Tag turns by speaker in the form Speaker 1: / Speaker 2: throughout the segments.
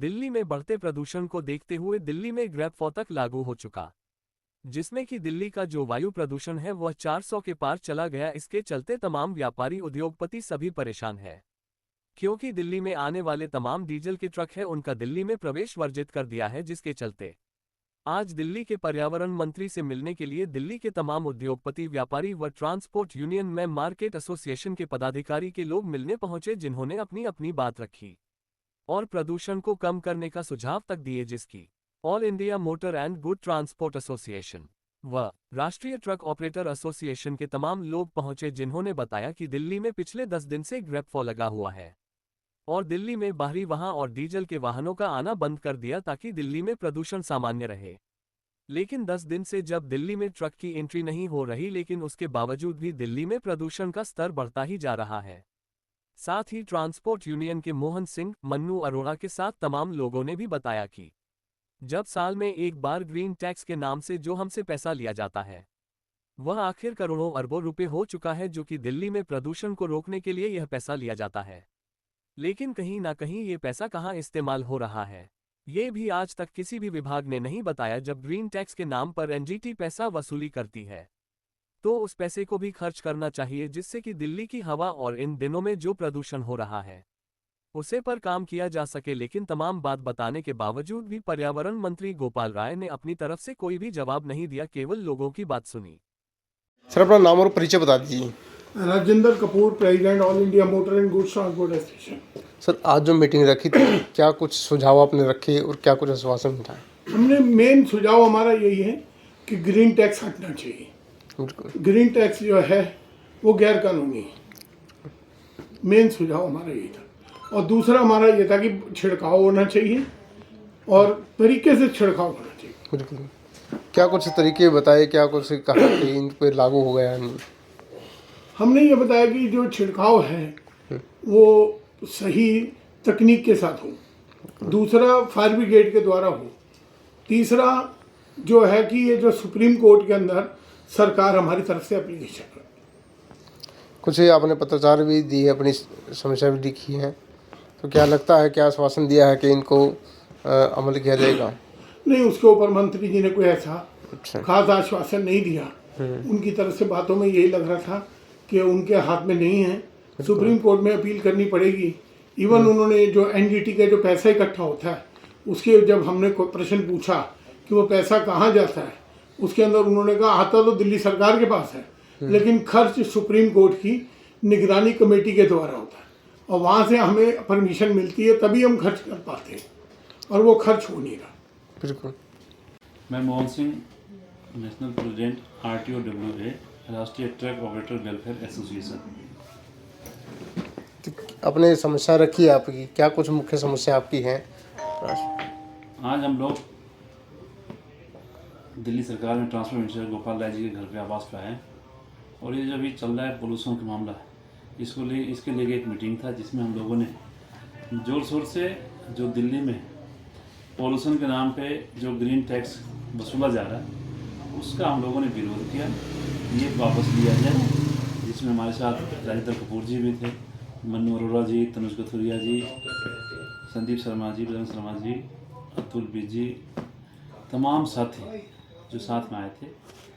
Speaker 1: दिल्ली में बढ़ते प्रदूषण को देखते हुए दिल्ली में ग्रैब फॉर तक लागू हो चुका, जिसमें कि दिल्ली का जो वायु प्रदूषण है वह 400 के पार चला गया। इसके चलते तमाम व्यापारी उद्योगपति सभी परेशान है, क्योंकि दिल्ली में आने वाले तमाम डीजल के ट्रक है उनका दिल्ली में प्रवेश वर्जित कर दिया है, जिसके चलते आज दिल्ली के पर्यावरण मंत्री से मिलने के लिए दिल्ली के तमाम उद्योगपति, व्यापारी व ट्रांसपोर्ट यूनियन में मार्केट एसोसिएशन के पदाधिकारी के लोग मिलने पहुंचे, जिन्होंने अपनी अपनी बात रखी और प्रदूषण को कम करने का सुझाव तक दिए, जिसकी all India motor and good transport association व राष्ट्रीय ट्रक ऑपरेटर एसोसिएशन के तमाम लोग पहुंचे, जिन्होंने बताया कि दिल्ली में पिछले 10 दिन से ग्रैब फॉर लगा हुआ है और दिल्ली में बाहरी वाहन और डीजल के वाहनों का आना बंद कर दिया ताकि दिल्ली में प्रदूषण सामान्य रहे। लेकिन 10 दिन से जब दिल्ली में ट्रक की एंट्री नहीं हो रही, लेकिन उसके बावजूद भी दिल्ली में प्रदूषण का स्तर बढ़ता ही जा रहा है। साथ ही ट्रांसपोर्ट यूनियन के मोहन सिंह, मन्नू अरोड़ा के साथ तमाम लोगों ने भी बताया कि जब साल में एक बार ग्रीन टैक्स के नाम से जो हमसे पैसा लिया जाता है वह आखिर करोड़ों अरबों रुपए हो चुका है, जो कि दिल्ली में प्रदूषण को रोकने के लिए यह पैसा लिया जाता है, लेकिन कहीं ना कहीं ये पैसा कहाँ इस्तेमाल हो रहा है ये भी आज तक किसी भी विभाग ने नहीं बताया। जब ग्रीन टैक्स के नाम पर एनजीटी पैसा वसूली करती है तो उस पैसे को भी खर्च करना चाहिए, जिससे कि दिल्ली की हवा और इन दिनों में जो प्रदूषण हो रहा है उसे पर काम किया जा सके। लेकिन तमाम बात बताने के बावजूद भी पर्यावरण मंत्री गोपाल राय ने अपनी तरफ से कोई भी जवाब नहीं दिया, केवल लोगों की बात सुनी।
Speaker 2: सर अपना नाम और परिचय बता दीजिए।
Speaker 3: Rajendra Kapoor, president all India motor and goods transport association.
Speaker 2: Sir आज जो मीटिंग रखी थी, क्या कुछ सुझाव आपने रखे और क्या कुछ आश्वासन मिला?
Speaker 3: हमने मेन सुझाव हमारा यही है कि ग्रीन टैक्स हटना चाहिए। ग्रीन टैक्स जो है वो गैर कानूनी है, मेन सुझाव हमारा यही था। और दूसरा हमारा ये था कि छिड़काव होना चाहिए और तरीके से छिड़काव होना चाहिए।
Speaker 2: बिल्कुल। क्या कुछ तरीके बताए, क्या कुछ कहा कि इन पर लागू हो गया?
Speaker 3: हमने ये बताया कि जो छिड़काव है वो सही तकनीक के साथ हो, दूसरा फायर ब्रिगेड के द्वारा हो, तीसरा जो है कि ये जो सुप्रीम कोर्ट के अंदर सरकार हमारी तरफ से एप्लीकेशन कर,
Speaker 2: कुछ आपने पत्रचार भी दी है, अपनी समस्या भी लिखी है, तो क्या लगता है, क्या आश्वासन दिया है कि इनको अमल किया जाएगा?
Speaker 3: नहीं, उसके ऊपर मंत्री जी ने कोई ऐसा खास आश्वासन नहीं दिया। उनकी तरफ से बातों में यही लग रहा था कि उनके हाथ में नहीं है, सुप्रीम कोर्ट में अपील करनी पड़ेगी। इवन उन्होंने जो एनजीटी का जो पैसा इकट्ठा होता है उसके जब हमने कोई प्रश्न पूछा कि वो पैसा कहाँ जाता है, उसके अंदर उन्होंने कहा आता तो दिल्ली सरकार के पास है, लेकिन खर्च सुप्रीम कोर्ट की निगरानी कमेटी के द्वारा होता है और वहाँ से हमें परमिशन मिलती है, तभी हम खर्च कर पाते हैं और वो खर्च हो नहीं रहा।
Speaker 2: बिल्कुल।
Speaker 4: मैं Mohan Singh, national president RTOWA, राष्ट्रीय ट्रक ऑपरेटर वेलफेयर एसोसिएशन।
Speaker 2: अपने समस्या रखी है आपकी, क्या कुछ मुख्य समस्या आपकी है?
Speaker 4: आज हम लोग दिल्ली सरकार में ट्रांसपोर्ट मिनिस्टर गोपाल राय जी के घर पे आवास पे आए और ये जो अभी चल रहा है पोल्यूशन का मामला, इसके लिए एक मीटिंग था जिसमें हम लोगों ने जोर शोर से जो दिल्ली में पोल्यूशन के नाम पे जो ग्रीन टैक्स वसूला जा रहा है उसका हम लोगों ने विरोध किया, ये वापस लिया जाए। जिसमें हमारे साथ राजेंद्र कपूर जी भी थे, मन्नू अरोड़ा जी, तनुज कथुरिया जी, संदीप शर्मा जी, बजरंग शर्मा जी, अतुल बीज जी, तमाम साथी जो साथ में आए थे,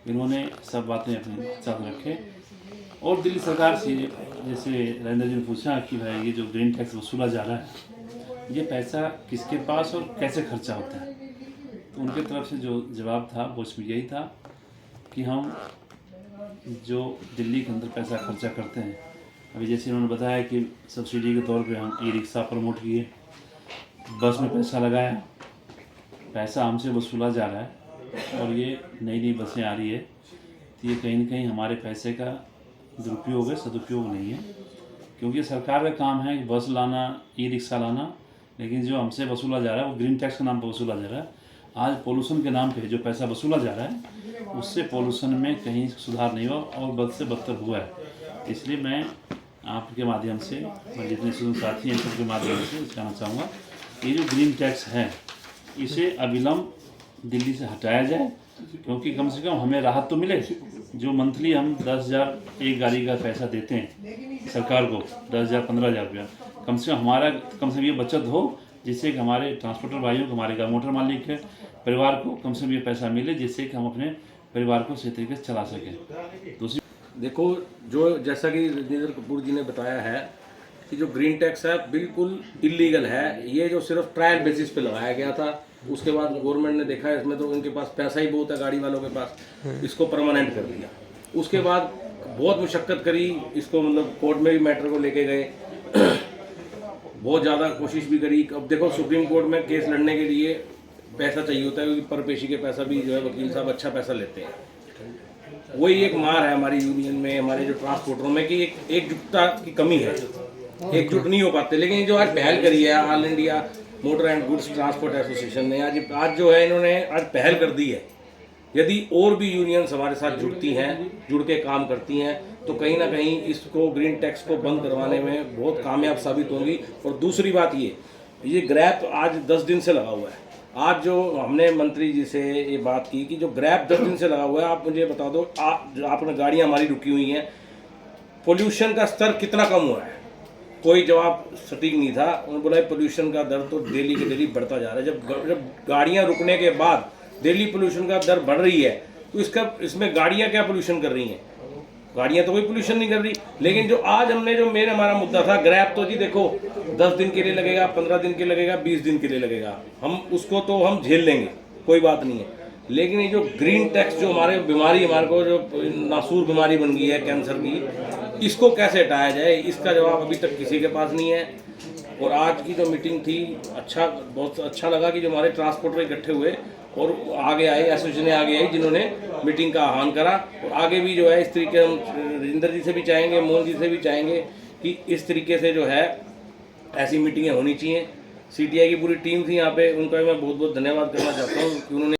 Speaker 4: इन्होंने सब बातें अपने साथ रखे और दिल्ली सरकार से, जैसे राजेंद्र जी ने पूछा कि भाई ये जो ग्रीन टैक्स वसूला जा रहा है ये पैसा किसके पास और कैसे खर्चा होता है, तो उनके तरफ से जो जवाब था वो इसमें यही था कि हम जो दिल्ली के अंदर पैसा खर्चा करते हैं, अभी जैसे उन्होंने बताया कि सब्सिडी के तौर पे हम ई-रिक्शा प्रमोट किए, बस में पैसा लगाया, पैसा हमसे वसूला जा रहा है और ये नई नई बसें आ रही है, तो ये कहीं ना कहीं हमारे पैसे का दुरुपयोग है, सदुपयोग नहीं है। क्योंकि सरकार का काम है कि बस लाना, ई-रिक्शा लाना, लेकिन जो हमसे वसूला जा रहा है वो ग्रीन टैक्स के नाम पर वसूला जा रहा है। आज पोल्यूशन के नाम पे जो पैसा वसूला जा रहा है उससे पोल्यूशन में कहीं सुधार नहीं हुआ और बद से बदतर हुआ है। इसलिए मैं आपके माध्यम से, मैं जितने साथी हैं सबके माध्यम से कहना चाहूँगा, ये जो ग्रीन टैक्स है इसे अविलंब दिल्ली से हटाया जाए, क्योंकि कम से कम हमें राहत तो मिले। जो मंथली हम 10,000 एक गाड़ी का पैसा देते हैं सरकार को, 10,000 15,000 रुपया, कम से कम हमारा ये बचत हो जिससे कि हमारे ट्रांसपोर्टर भाइयों को, हमारे मोटर मालिक के परिवार को कम से कम ये पैसा मिले, जिससे कि हम अपने परिवार को सही तरीके से चला सकें। दूसरी
Speaker 5: देखो, जो जैसा कि रजिंदर कपूर जी ने बताया है कि जो ग्रीन टैक्स है बिल्कुल इलीगल है। ये जो सिर्फ ट्रायल बेसिस पे लगाया गया था, उसके बाद गवर्नमेंट ने देखा इसमें तो इनके पास पैसा ही बहुत है, गाड़ी वालों के पास, इसको परमानेंट कर दिया। उसके बाद बहुत मुशक्कत करी, इसको मतलब कोर्ट में भी मैटर को लेके गए, बहुत ज़्यादा कोशिश भी करी। अब देखो सुप्रीम कोर्ट में केस लड़ने के लिए पैसा चाहिए होता है, क्योंकि पर पेशी के पैसा भी जो है वकील साहब अच्छा पैसा लेते हैं। वही एक मार है हमारी यूनियन में, हमारे जो ट्रांसपोर्टरों में, कि एकजुटता की कमी है, एकजुट नहीं हो पाते। लेकिन जो आज पहल करी है all India motor and goods transport association ने, आज जो है इन्होंने आज पहल कर दी है। यदि और भी यूनियंस हमारे साथ जुड़ती हैं, जुड़ के काम करती हैं, तो कहीं ना कहीं इसको ग्रीन टैक्स को बंद करवाने में बहुत कामयाब साबित होंगी। और दूसरी बात ये ग्रैप आज 10 दिन से लगा हुआ है। आज जो हमने मंत्री जी से ये बात की कि जो ग्रैप 10 दिन से लगा हुआ है, आप मुझे बता दो, आपने गाड़ियाँ हमारी रुकी हुई हैं, पोल्यूशन का स्तर कितना कम हुआ है? कोई जवाब सटीक नहीं था। उन्होंने बोला पोल्यूशन का दर तो डेली के डेली बढ़ता जा रहा है। जब गाड़ियाँ रुकने के बाद डेली पोल्यूशन का दर बढ़ रही है, तो इसमें गाड़ियाँ क्या पोल्यूशन कर रही हैं? गाड़ियाँ तो कोई पोल्यूशन नहीं कर रही। लेकिन जो आज हमारा मुद्दा था ग्रैप, तो जी देखो 10 दिन के लिए लगेगा, 15 दिन के लिए लगेगा, 20 दिन के लिए लगेगा, हम उसको तो हम झेल लेंगे, कोई बात नहीं है। लेकिन ये जो ग्रीन टैक्स जो हमारे को जो नासूर बीमारी बन गई है कैंसर की, इसको कैसे हटाया जाए, इसका जवाब अभी तक किसी के पास नहीं है। और आज की जो मीटिंग थी, बहुत अच्छा लगा कि जो हमारे ट्रांसपोर्टर इकट्ठे हुए और आगे आए, एसोसिएशन आगे आई, जिन्होंने मीटिंग का आह्वान करा। और आगे भी जो है इस तरीके हम रजिंदर जी से भी चाहेंगे, मोहन जी से भी चाहेंगे कि इस तरीके से जो है ऐसी मीटिंगें होनी चाहिए। CTI की पूरी टीम थी यहाँ पे, उनका मैं बहुत बहुत धन्यवाद करना चाहता हूँ कि उन्होंने